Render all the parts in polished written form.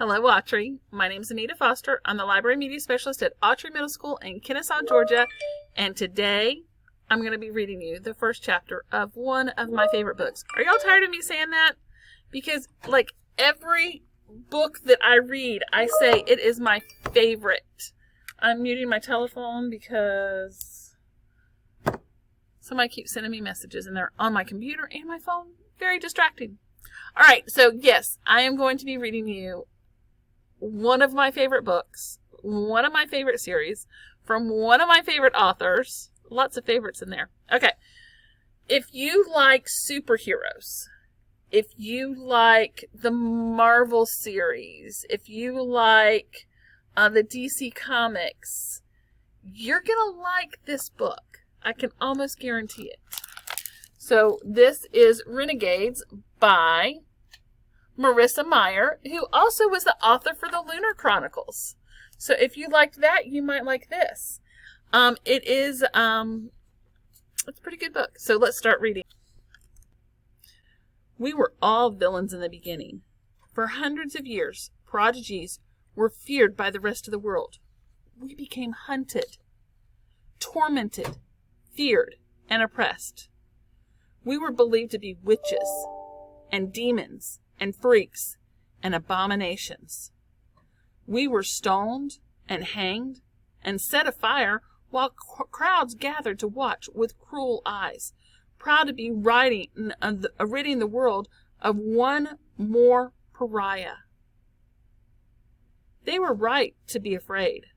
Hello, Autry. My name is Anita Foster. I'm the Library Media Specialist at Autry Middle School in Kennesaw, Georgia. And today, I'm going to be reading you the first chapter of one of my favorite books. Are y'all tired of me saying that? Because, like, every book that I read, I say it is my favorite. I'm muting my telephone because somebody keeps sending me messages and they're on my computer and my phone. Very distracting. All right, so yes, I am going to be reading you one of my favorite books, one of my favorite series, from one of my favorite authors. Lots of favorites in there. Okay. If you like superheroes, if you like the Marvel series, if you like the DC Comics, you're going to like this book. I can almost guarantee it. So this is Renegades by Marissa Meyer, who also was the author for the Lunar Chronicles. So if you liked that, you might like this. It's a pretty good book. So let's start reading. We were all villains in the beginning. For hundreds of years, prodigies were feared by the rest of the world. We became hunted, tormented, feared, and oppressed. We were believed to be witches and demons and freaks and abominations. We were stoned and hanged and set afire while crowds gathered to watch with cruel eyes, proud to be ridding the world of one more pariah. They were right to be afraid.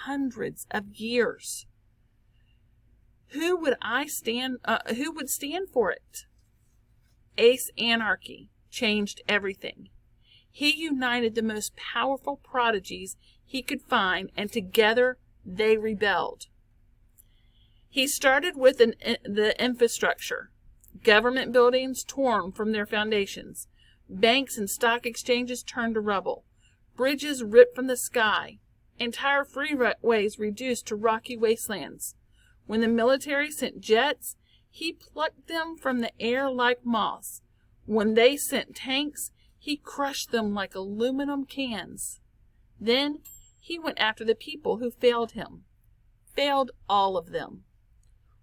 Hundreds of years. Who would stand for it? Age of Anarchy changed everything. He united the most powerful prodigies he could find, and together they rebelled. He started with the infrastructure, government buildings torn from their foundations, banks and stock exchanges turned to rubble, bridges ripped from the sky, entire freeways reduced to rocky wastelands. When the military sent jets, he plucked them from the air like moths. When they sent tanks, he crushed them like aluminum cans. Then he went after the people who failed him. Failed all of them.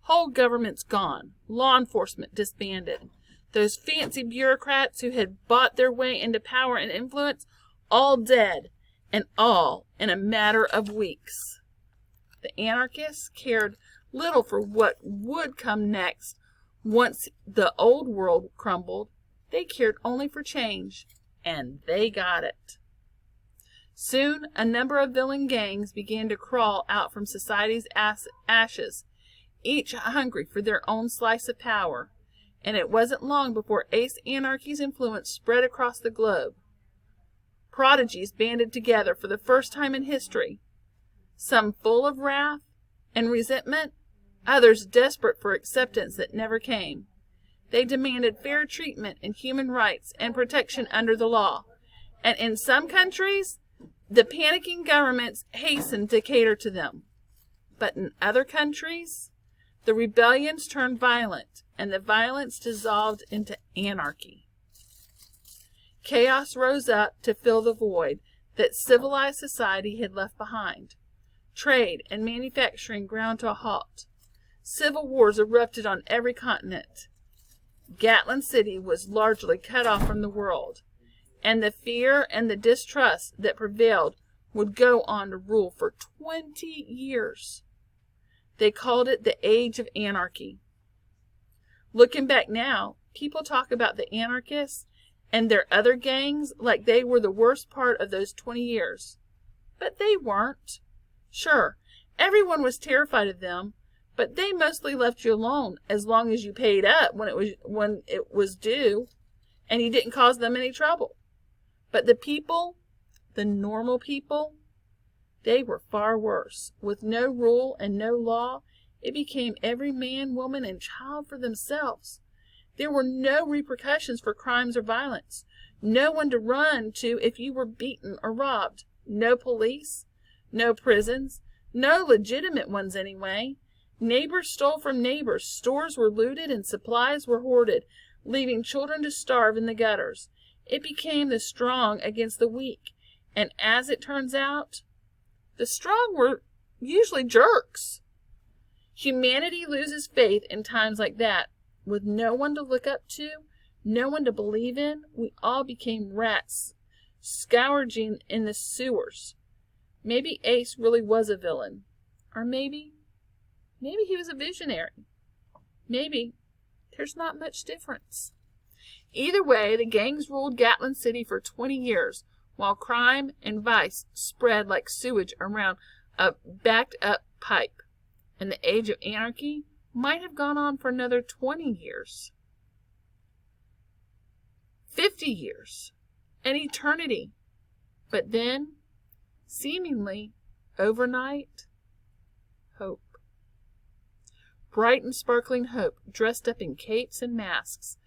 Whole governments gone. Law enforcement disbanded. Those fancy bureaucrats who had bought their way into power and influence, all dead, and all in a matter of weeks. The anarchists cared little for what would come next. Once the old world crumbled, they cared only for change, and they got it. Soon, a number of villain gangs began to crawl out from society's ashes, each hungry for their own slice of power, and it wasn't long before Age of Anarchy's influence spread across the globe. Prodigies banded together for the first time in history, some full of wrath and resentment, others desperate for acceptance that never came. They demanded fair treatment and human rights and protection under the law. And in some countries, the panicking governments hastened to cater to them. But in other countries, the rebellions turned violent, and the violence dissolved into anarchy. Chaos rose up to fill the void that civilized society had left behind. Trade and manufacturing ground to a halt. Civil wars erupted on every continent. Gatlin City was largely cut off from the world, and the fear and the distrust that prevailed would go on to rule for 20 years. They called it the Age of Anarchy. Looking back now, people talk about the anarchists and their other gangs like they were the worst part of those 20 years. But they weren't. Sure, everyone was terrified of them, but they mostly left you alone as long as you paid up when it was due, and you didn't cause them any trouble. But the people, the normal people, they were far worse. With no rule and no law, it became every man, woman, and child for themselves. There were no repercussions for crimes or violence. No one to run to if you were beaten or robbed. No police, no prisons, no legitimate ones anyway. Neighbors stole from neighbors, stores were looted, and supplies were hoarded, leaving children to starve in the gutters. It became the strong against the weak, and as it turns out, the strong were usually jerks. Humanity loses faith in times like that. With no one to look up to, no one to believe in, we all became rats, scourging in the sewers. Maybe Ace really was a villain. Or maybe he was a visionary. Maybe there's not much difference. Either way, the gangs ruled Gatlin City for 20 years, while crime and vice spread like sewage around a backed-up pipe. And the Age of Anarchy might have gone on for another 20 years. 50 years. An eternity. But then, seemingly overnight, hope. Bright and sparkling hope, dressed up in capes and masks.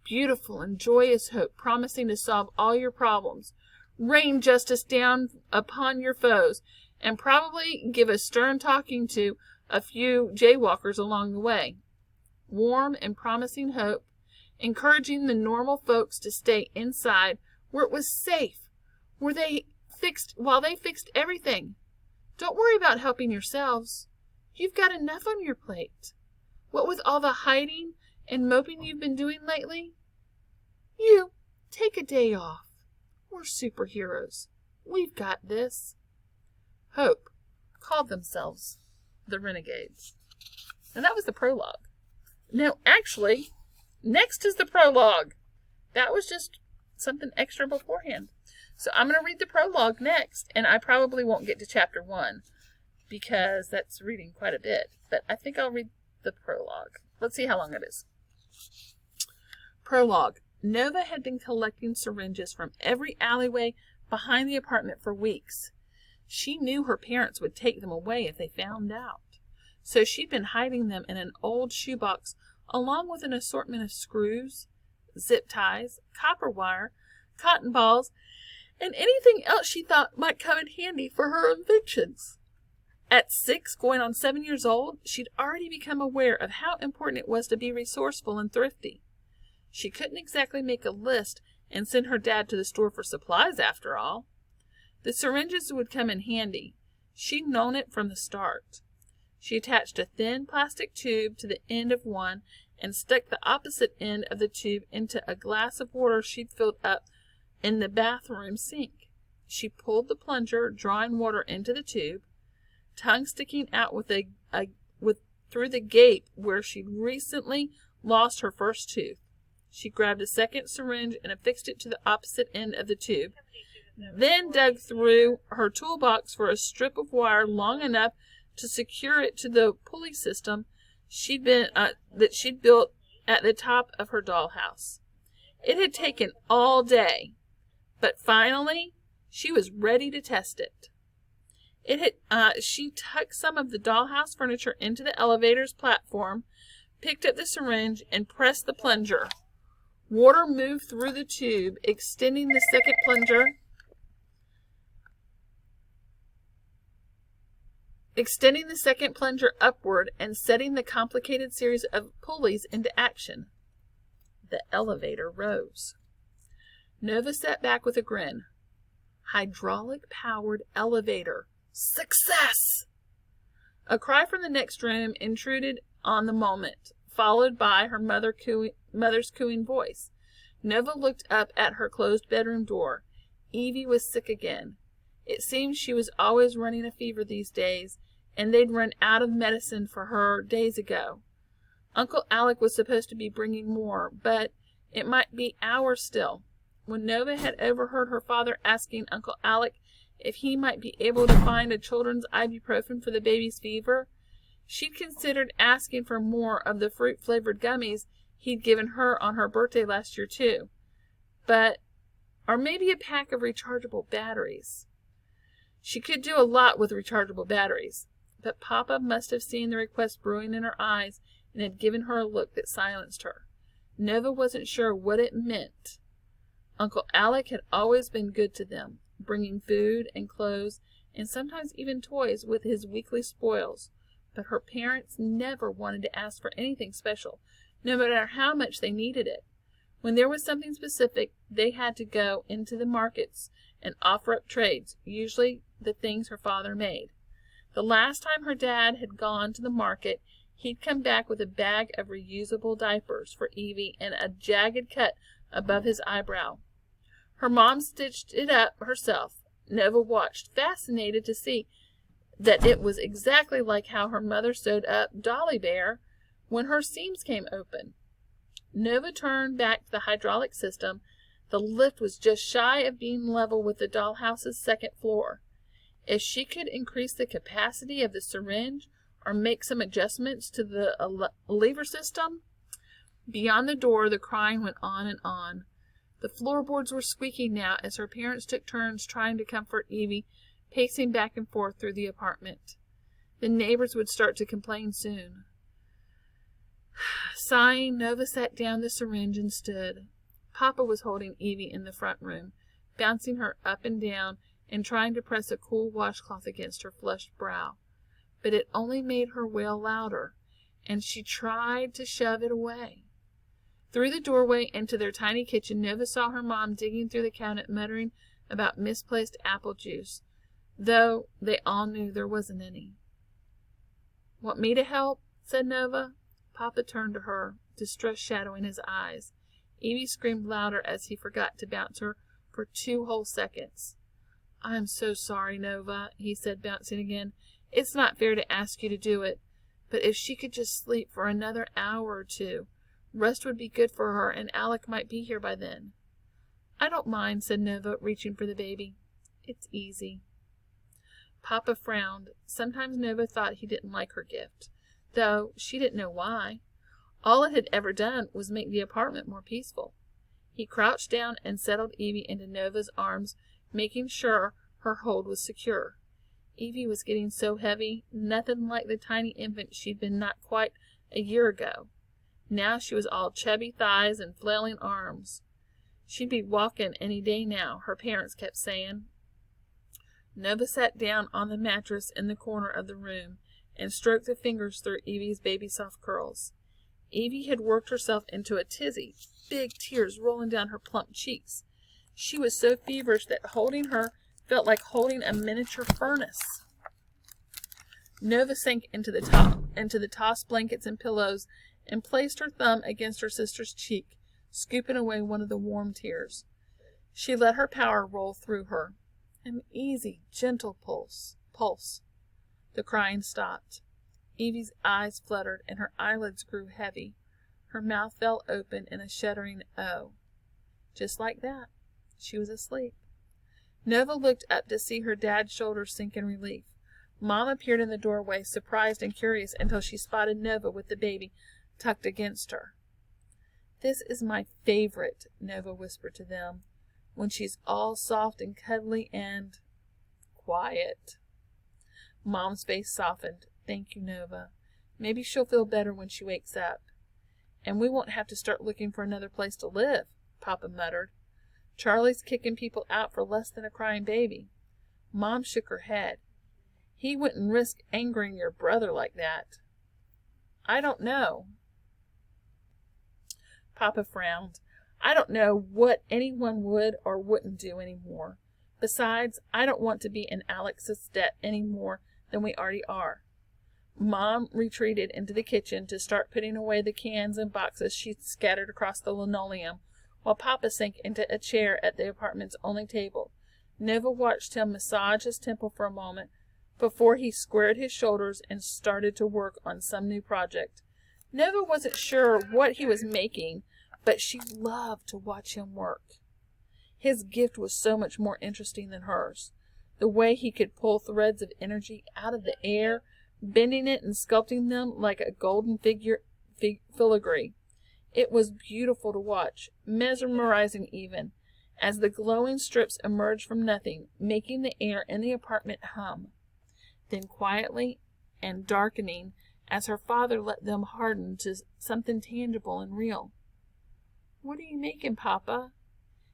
Beautiful and joyous hope, promising to solve all your problems, rain justice down upon your foes, and probably give a stern talking to a few jaywalkers along the way. Warm and promising hope, encouraging the normal folks to stay inside where it was safe, while they fixed everything. Don't worry about helping yourselves. You've got enough on your plate. What with all the hiding and moping you've been doing lately? You, take a day off. We're superheroes. We've got this. Hope called themselves the Renegades. And that was the prologue. No, actually, next is the prologue. That was just something extra beforehand. So I'm going to read the prologue next, and I probably won't get to chapter 1 because that's reading quite a bit. But I think I'll read the prologue. Let's see how long it is. Prologue. Nova had been collecting syringes from every alleyway behind the apartment for weeks. She knew her parents would take them away if they found out. So she'd been hiding them in an old shoebox along with an assortment of screws, zip ties, copper wire, cotton balls, and anything else she thought might come in handy for her inventions. At 6, going on 7 years old, she'd already become aware of how important it was to be resourceful and thrifty. She couldn't exactly make a list and send her dad to the store for supplies, after all. The syringes would come in handy. She'd known it from the start. She attached a thin plastic tube to the end of one and stuck the opposite end of the tube into a glass of water she'd filled up in the bathroom sink. She pulled the plunger, drawing water into the tube, tongue sticking out through the gape where she'd recently lost her first tooth. She grabbed a second syringe and affixed it to the opposite end of the tube, then dug through her toolbox for a strip of wire long enough to secure it to the pulley system that she'd built at the top of her dollhouse. It had taken all day, but finally she was ready to test it. She tucked some of the dollhouse furniture into the elevator's platform, picked up the syringe, and pressed the plunger. Water moved through the tube, extending the second plunger upward and setting the complicated series of pulleys into action. The elevator rose. Nova sat back with a grin. Hydraulic-powered elevator. Success! A cry from the next room intruded on the moment, followed by her mother's cooing voice. Nova looked up at her closed bedroom door. Evie was sick again. It seemed she was always running a fever these days, and they'd run out of medicine for her days ago. Uncle Alec was supposed to be bringing more, but it might be hours still. When Nova had overheard her father asking Uncle Alec if he might be able to find a children's ibuprofen for the baby's fever, she'd considered asking for more of the fruit-flavored gummies he'd given her on her birthday last year, too. Or maybe a pack of rechargeable batteries. She could do a lot with rechargeable batteries, but Papa must have seen the request brewing in her eyes and had given her a look that silenced her. Nova wasn't sure what it meant. Uncle Alec had always been good to them, bringing food and clothes and sometimes even toys with his weekly spoils, but her parents never wanted to ask for anything special, no matter how much they needed it. When there was something specific, they had to go into the markets and offer up trades, usually the things her father made. The last time her dad had gone to the market, he'd come back with a bag of reusable diapers for Evie and a jagged cut above his eyebrow. Her mom stitched it up herself. Nova watched, fascinated to see that it was exactly like how her mother sewed up Dolly Bear when her seams came open. Nova turned back to the hydraulic system. The lift was just shy of being level with the dollhouse's second floor. If she could increase the capacity of the syringe or make some adjustments to the lever system. Beyond the door, the crying went on and on. The floorboards were squeaking now as her parents took turns trying to comfort Evie, pacing back and forth through the apartment. The neighbors would start to complain soon. Sighing, Nova sat down the syringe and stood. Papa was holding Evie in the front room, bouncing her up and down and trying to press a cool washcloth against her flushed brow. But it only made her wail louder, and she tried to shove it away. Through the doorway into their tiny kitchen, Nova saw her mom digging through the cabinet, muttering about misplaced apple juice, though they all knew there wasn't any. "Want me to help?" said Nova. Papa turned to her, distress shadowing his eyes. Evie screamed louder as he forgot to bounce her for 2 whole seconds. "I'm so sorry, Nova," he said, bouncing again. "It's not fair to ask you to do it, but if she could just sleep for another hour or 2, rest would be good for her, and Alec might be here by then." "I don't mind," said Nova, reaching for the baby. "It's easy." Papa frowned. Sometimes Nova thought he didn't like her gift, though she didn't know why. All it had ever done was make the apartment more peaceful. He crouched down and settled Evie into Nova's arms, making sure her hold was secure. Evie was getting so heavy, nothing like the tiny infant she'd been not quite a year ago. Now she was all chubby thighs and flailing arms. She'd be walking any day now, her parents kept saying. Nova sat down on the mattress in the corner of the room and stroked the fingers through Evie's baby soft curls. Evie had worked herself into a tizzy, big tears rolling down her plump cheeks. She was so feverish that holding her felt like holding a miniature furnace. Nova sank into the tossed blankets and pillows and placed her thumb against her sister's cheek, scooping away one of the warm tears. She let her power roll through her. An easy, gentle pulse. The crying stopped. Evie's eyes fluttered and her eyelids grew heavy. Her mouth fell open in a shuddering "oh." Just like that, she was asleep. Nova looked up to see her dad's shoulders sink in relief. Mom appeared in the doorway, surprised and curious, until she spotted Nova with the baby tucked against her. "This is my favorite," Nova whispered to them, "when she's all soft and cuddly and quiet." Mom's face softened. "Thank you, Nova. Maybe she'll feel better when she wakes up. And we won't have to start looking for another place to live," Papa muttered. "Charlie's kicking people out for less than a crying baby." Mom shook her head. "He wouldn't risk angering your brother like that." "I don't know." Papa frowned. "I don't know what anyone would or wouldn't do anymore. Besides, I don't want to be in Alex's debt any more than we already are." Mom retreated into the kitchen to start putting away the cans and boxes she'd scattered across the linoleum, while Papa sank into a chair at the apartment's only table. Nova watched him massage his temple for a moment before he squared his shoulders and started to work on some new project. Nova wasn't sure what he was making, but she loved to watch him work. His gift was so much more interesting than hers. The way he could pull threads of energy out of the air, bending it and sculpting them like a golden filigree. It was beautiful to watch, mesmerizing even, as the glowing strips emerged from nothing, making the air in the apartment hum. Then quietly and darkening as her father let them harden to something tangible and real. "What are you making, Papa?"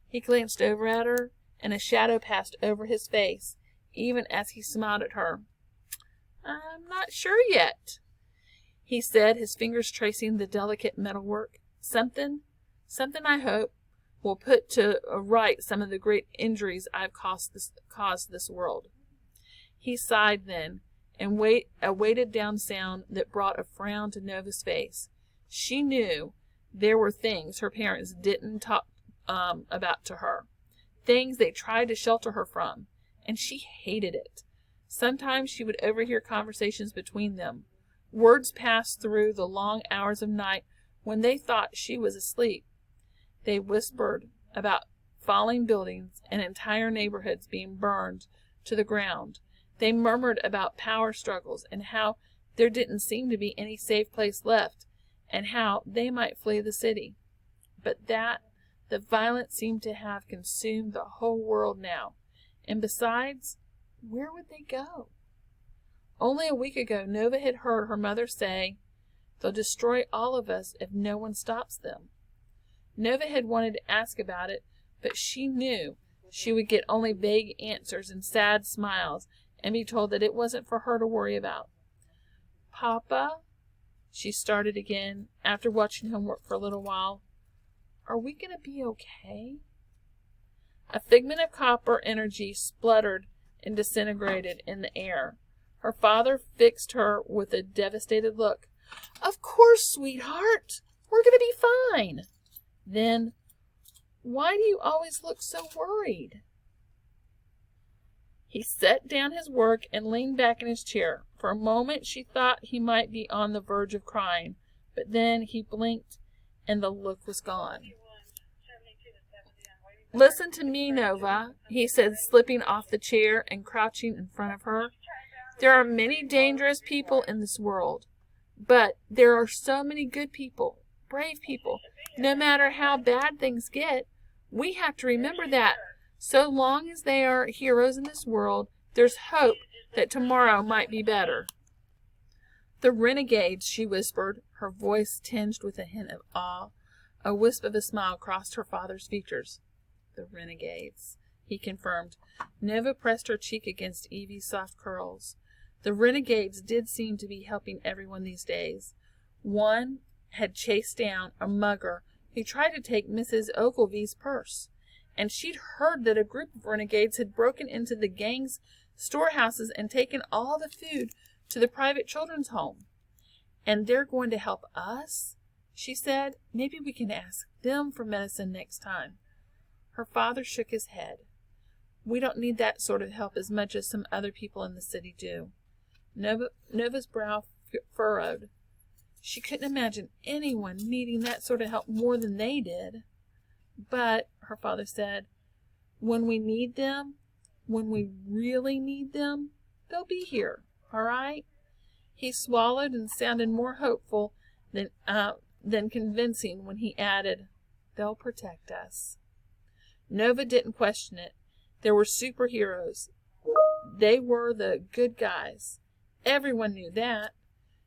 He glanced over at her, and a shadow passed over his face, even as he smiled at her. "I'm not sure yet," he said, his fingers tracing the delicate metalwork. Something Something I hope will put to right some of the great injuries I've caused this world." He sighed then, and a weighted down sound that brought a frown to Nova's face. She knew there were things her parents didn't talk about to her, things they tried to shelter her from, and she hated it. Sometimes she would overhear conversations between them. Words passed through the long hours of night when they thought she was asleep. They whispered about falling buildings and entire neighborhoods being burned to the ground. They murmured about power struggles and how there didn't seem to be any safe place left, and how they might flee the city. But that the violence seemed to have consumed the whole world now. And besides, where would they go? Only a week ago, Nova had heard her mother say, "They'll destroy all of us if no one stops them." Nova had wanted to ask about it, but she knew she would get only vague answers and sad smiles and be told that it wasn't for her to worry about. "Papa," she started again, after watching him work for a little while, "are we going to be okay?" A figment of copper energy spluttered and disintegrated in the air. Her father fixed her with a devastated look. "Of course, sweetheart. We're going to be fine." Then, "Why do you always look so worried?" He set down his work and leaned back in his chair. For a moment she thought he might be on the verge of crying, but then he blinked and the look was gone. "Listen to me, Nova," he said, slipping off the chair and crouching in front of her. "There are many dangerous people in this world, but there are so many good people, brave people. No matter how bad things get, we have to remember that so long as they are heroes in this world, there's hope that tomorrow might be better." "The Renegades," she whispered, her voice tinged with a hint of awe. A wisp of a smile crossed her father's features. "The Renegades," he confirmed. Nova pressed her cheek against Evie's soft curls. The Renegades did seem to be helping everyone these days. One had chased down a mugger who tried to take Mrs. Ogilvy's purse, and she'd heard that a group of renegades had broken into the gang's storehouses and taken all the food to the private children's home. "And they're going to help us," she said. "Maybe we can ask them for medicine next time." Her father shook his head. "We don't need that sort of help as much as some other people in the city do." Nova's brow furrowed. She couldn't imagine anyone needing that sort of help more than they did. "But," her father said, "when we need them, when we really need them, they'll be here, all right?" He swallowed and sounded more hopeful than convincing when he added, "They'll protect us." Nova didn't question it. There were superheroes. They were the good guys. Everyone knew that.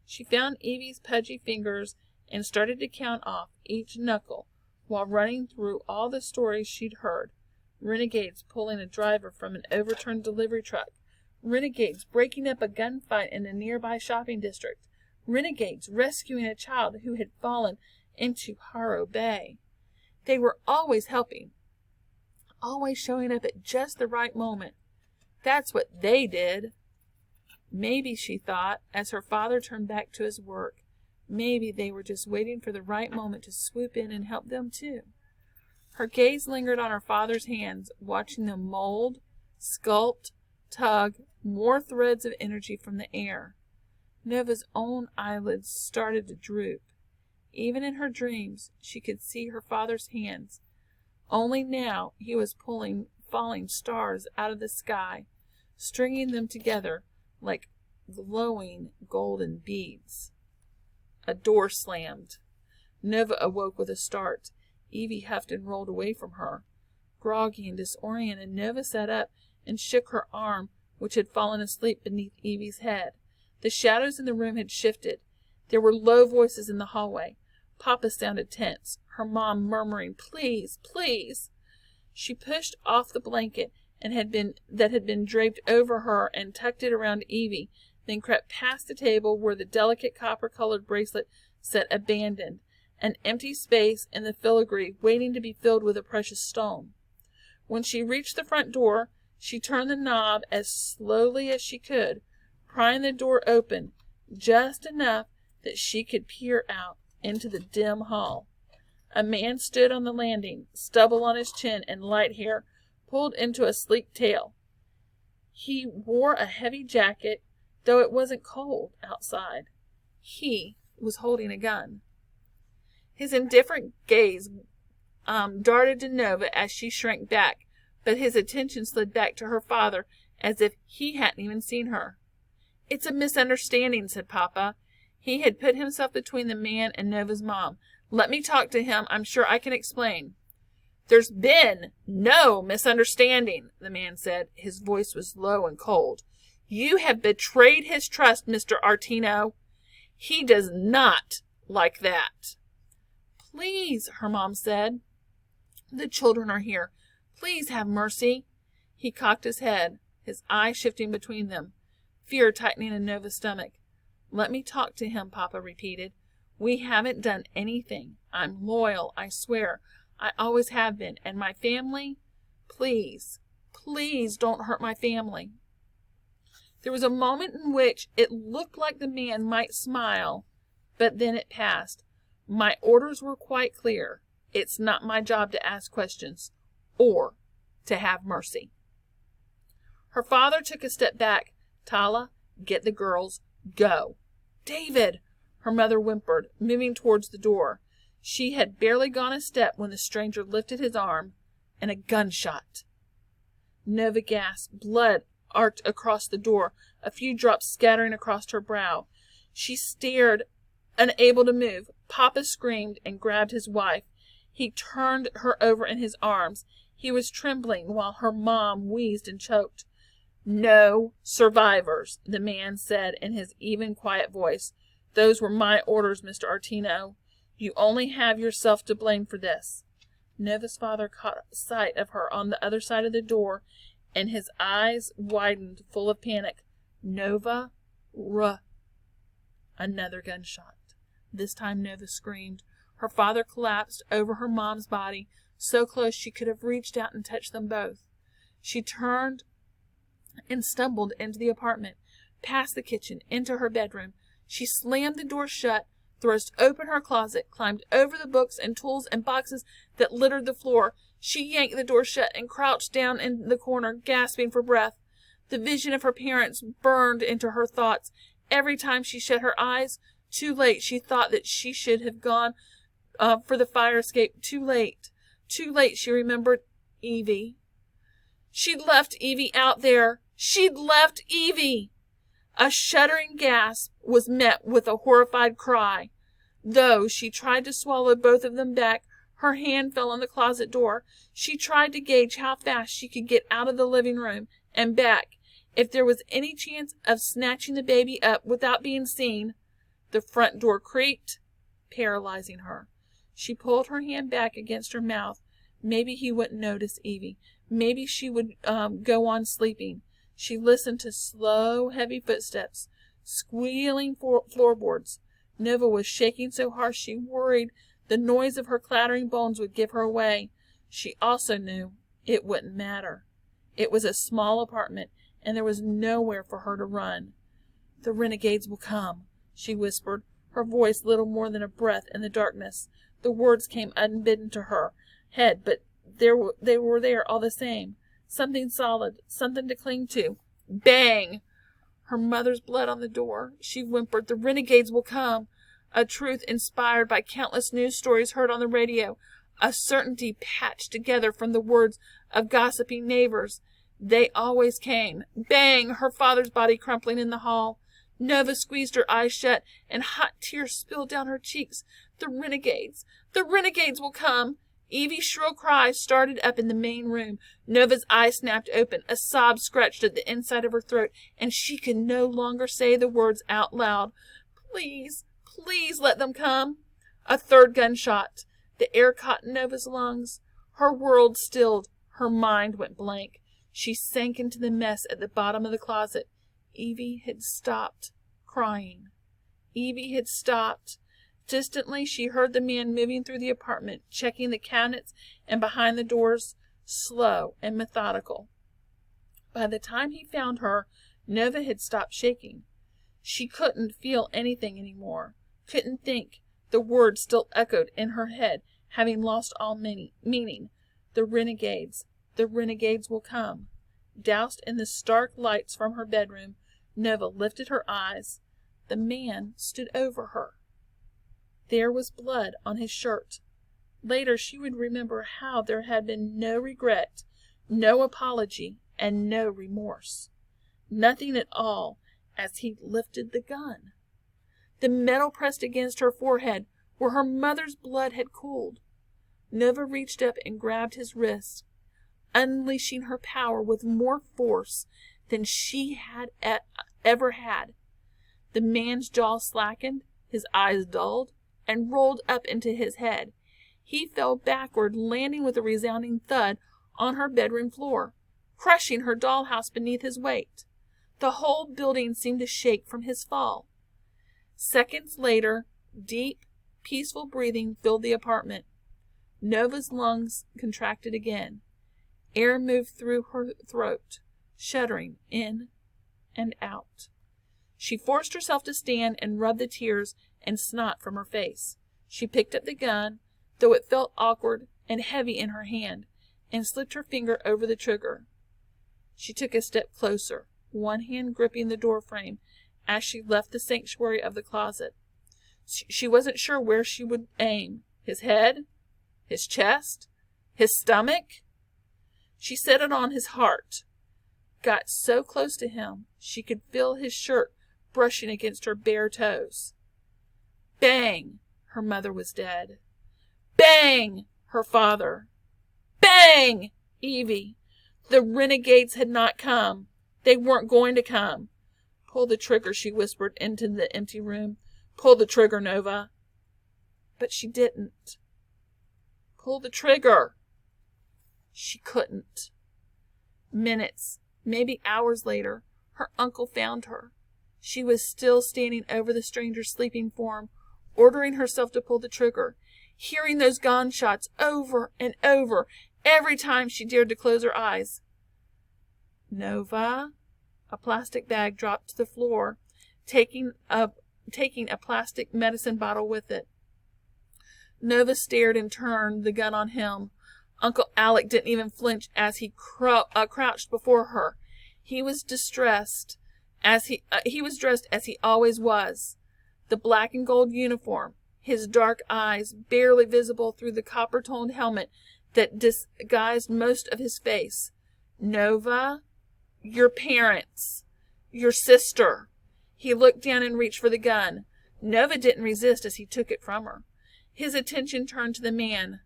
She found Evie's pudgy fingers and started to count off each knuckle while running through all the stories she'd heard. Renegades pulling a driver from an overturned delivery truck. Renegades breaking up a gunfight in a nearby shopping district. Renegades rescuing a child who had fallen into Harrow Bay. They were always helping, always showing up at just the right moment. That's what they did. Maybe, she thought, as her father turned back to his work, maybe they were just waiting for the right moment to swoop in and help them too. Her gaze lingered on her father's hands, watching them mold, sculpt, tug more threads of energy from the air. Nova's own eyelids started to droop. Even in her dreams, she could see her father's hands. Only now he was pulling falling stars out of the sky, stringing them together like glowing golden beads. A door slammed. Nova awoke with a start. Evie huffed and rolled away from her. Groggy and disoriented, Nova sat up and shook her arm, which had fallen asleep beneath Evie's head. The shadows in the room had shifted. There were low voices in the hallway. Papa sounded tense, her mom murmuring, "Please, please." She pushed off the blanket that had been draped over her and tucked it around Evie, then crept past the table where the delicate copper-colored bracelet sat abandoned, an empty space in the filigree waiting to be filled with a precious stone. When she reached the front door, she turned the knob as slowly as she could, prying the door open just enough that she could peer out into the dim hall. A man stood on the landing, stubble on his chin and light hair pulled into a sleek tail. He wore a heavy jacket, though it wasn't cold outside. He was holding a gun. His indifferent gaze darted to Nova as she shrank back, but his attention slid back to her father as if he hadn't even seen her. "It's a misunderstanding," said Papa. He had put himself between the man and Nova's mom. "Let me talk to him. I'm sure I can explain." "There's been no misunderstanding," the man said. His voice was low and cold. "You have betrayed his trust, Mr. Artino. He does not like that." "Please," her mom said. "The children are here. Please have mercy." He cocked his head, his eyes shifting between them, fear tightening in Nova's stomach. "Let me talk to him," Papa repeated. "We haven't done anything. I'm loyal, I swear. I always have been. And my family? Please, please don't hurt my family." There was a moment in which it looked like the man might smile, but then it passed. "My orders were quite clear. It's not my job to ask questions or to have mercy." Her father took a step back. "Tala, get the girls. Go." "David," her mother whimpered, moving towards the door. She had barely gone a step when the stranger lifted his arm, and a gunshot. Nova gasped. Blood arced across the door, a few drops scattering across her brow. She stared, unable to move. Papa screamed and grabbed his wife. He turned her over in his arms. He was trembling while her mom wheezed and choked. "No survivors," the man said in his even, quiet voice. "Those were my orders, Mr. Artino. You only have yourself to blame for this." Nova's father caught sight of her on the other side of the door, and his eyes widened, full of panic. "Nova, Another gunshot. This time Nova screamed. Her father collapsed over her mom's body, so close she could have reached out and touched them both. She turned and stumbled into the apartment, past the kitchen, into her bedroom. She slammed the door shut, thrust open her closet, climbed over the books and tools and boxes that littered the floor. She yanked the door shut and crouched down in the corner, gasping for breath. The vision of her parents burned into her thoughts. Every time she shut her eyes, too late, she thought that she should have gone for the fire escape. Too late. Too late, she remembered Evie. She'd left Evie out there. She'd left Evie. A shuddering gasp was met with a horrified cry. Though she tried to swallow both of them back, her hand fell on the closet door. She tried to gauge how fast she could get out of the living room and back, if there was any chance of snatching the baby up without being seen. The front door creaked, paralyzing her. She pulled her hand back against her mouth. Maybe he wouldn't notice Evie. Maybe she would go on sleeping. She listened to slow, heavy footsteps, squealing floorboards. Nova was shaking so hard she worried the noise of her clattering bones would give her away. She also knew it wouldn't matter. It was a small apartment, and there was nowhere for her to run. "The renegades will come," she whispered, her voice little more than a breath in the darkness. The words came unbidden to her head, but they were there all the same. Something solid, something to cling to. Bang! Her mother's blood on the door. She whimpered, "The renegades will come." A truth inspired by countless news stories heard on the radio. A certainty patched together from the words of gossiping neighbors. They always came. Bang! Her father's body crumpling in the hall. Nova squeezed her eyes shut, and hot tears spilled down her cheeks. The renegades! The renegades will come! Evie's shrill cry started up in the main room. Nova's eyes snapped open. A sob scratched at the inside of her throat, and she could no longer say the words out loud. "Please, please let them come." A third gunshot. The air caught in Nova's lungs. Her world stilled. Her mind went blank. She sank into the mess at the bottom of the closet. Evie had stopped crying. Evie had stopped. Distantly, she heard the man moving through the apartment, checking the cabinets and behind the doors, slow and methodical. By the time he found her, Nova had stopped shaking. She couldn't feel anything anymore, couldn't think. The words still echoed in her head, having lost all meaning. The renegades will come. Doused in the stark lights from her bedroom, Nova lifted her eyes. The man stood over her. There was blood on his shirt. Later she would remember how there had been no regret, no apology, and no remorse. Nothing at all as he lifted the gun. The metal pressed against her forehead where her mother's blood had cooled. Nova reached up and grabbed his wrist, unleashing her power with more force than she had ever had. The man's jaw slackened, his eyes dulled, and rolled up into his head. He fell backward, landing with a resounding thud on her bedroom floor, crushing her dollhouse beneath his weight. The whole building seemed to shake from his fall. Seconds later, deep, peaceful breathing filled the apartment. Nova's lungs contracted again. Air moved through her throat, shuddering in and out. She forced herself to stand and rub the tears and snot from her face. She picked up the gun, though it felt awkward and heavy in her hand, and slipped her finger over the trigger. She took a step closer, one hand gripping the doorframe as she left the sanctuary of the closet. She wasn't sure where she would aim. His head? His chest? His stomach? She set it on his heart. Got so close to him, she could feel his shirt brushing against her bare toes. Bang! Her mother was dead. Bang! Her father. Bang! Evie. The renegades had not come. They weren't going to come. Pull the trigger, she whispered into the empty room. Pull the trigger, Nova. But she didn't. Pull the trigger. She couldn't. Minutes, maybe hours later, her uncle found her. She was still standing over the stranger's sleeping form, ordering herself to pull the trigger, hearing those gunshots over and over every time she dared to close her eyes. Nova. A plastic bag dropped to the floor, taking a plastic medicine bottle with it. Nova stared and turned the gun on him. Uncle Alec didn't even flinch as he crouched before her. He was dressed as he always was. The black and gold uniform, his dark eyes barely visible through the copper-toned helmet that disguised most of his face. Nova, your parents, your sister. He looked down and reached for the gun. Nova didn't resist as he took it from her. His attention turned to the man.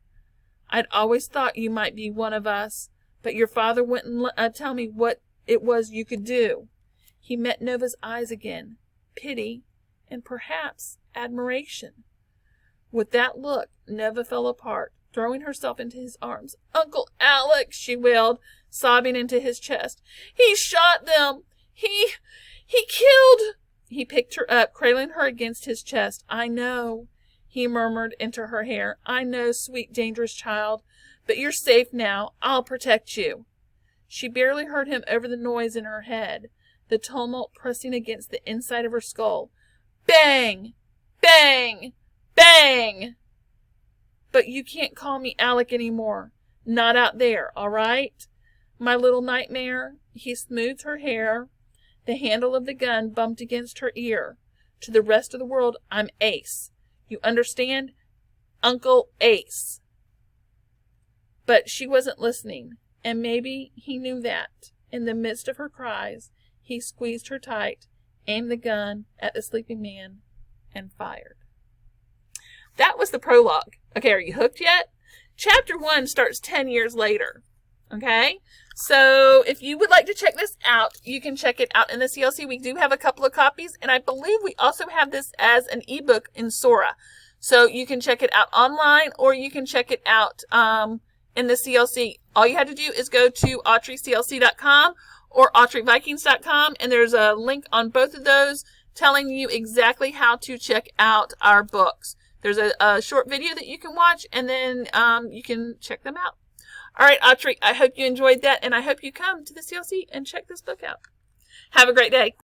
I'd always thought you might be one of us, but your father wouldn't tell me what it was you could do. He met Nova's eyes again, pity and perhaps admiration. With that look, Nova fell apart, throwing herself into his arms. Uncle Alec, she wailed, sobbing into his chest. He shot them. He killed. He picked her up, cradling her against his chest. I know, he murmured into her hair. I know, sweet, dangerous child, but you're safe now. I'll protect you. She barely heard him over the noise in her head, the tumult pressing against the inside of her skull. Bang! Bang! Bang! But you can't call me Alec anymore. Not out there, all right? My little nightmare. He smoothed her hair. The handle of the gun bumped against her ear. To the rest of the world, I'm Ace. You understand? Uncle Ace. But she wasn't listening, and maybe he knew that. In the midst of her cries, he squeezed her tight, aimed the gun at the sleeping man, and fired. That was the prologue. Okay, are you hooked yet? Chapter 1 starts 10 years later. Okay? So if you would like to check this out, you can check it out in the CLC. We do have a couple of copies, and I believe we also have this as an ebook in Sora. So you can check it out online, or you can check it out in the CLC. All you have to do is go to autryclc.com or autryvikings.com, and there's a link on both of those telling you exactly how to check out our books. There's a short video that you can watch, and then you can check them out. All right, Autry, I hope you enjoyed that, and I hope you come to the CLC and check this book out. Have a great day.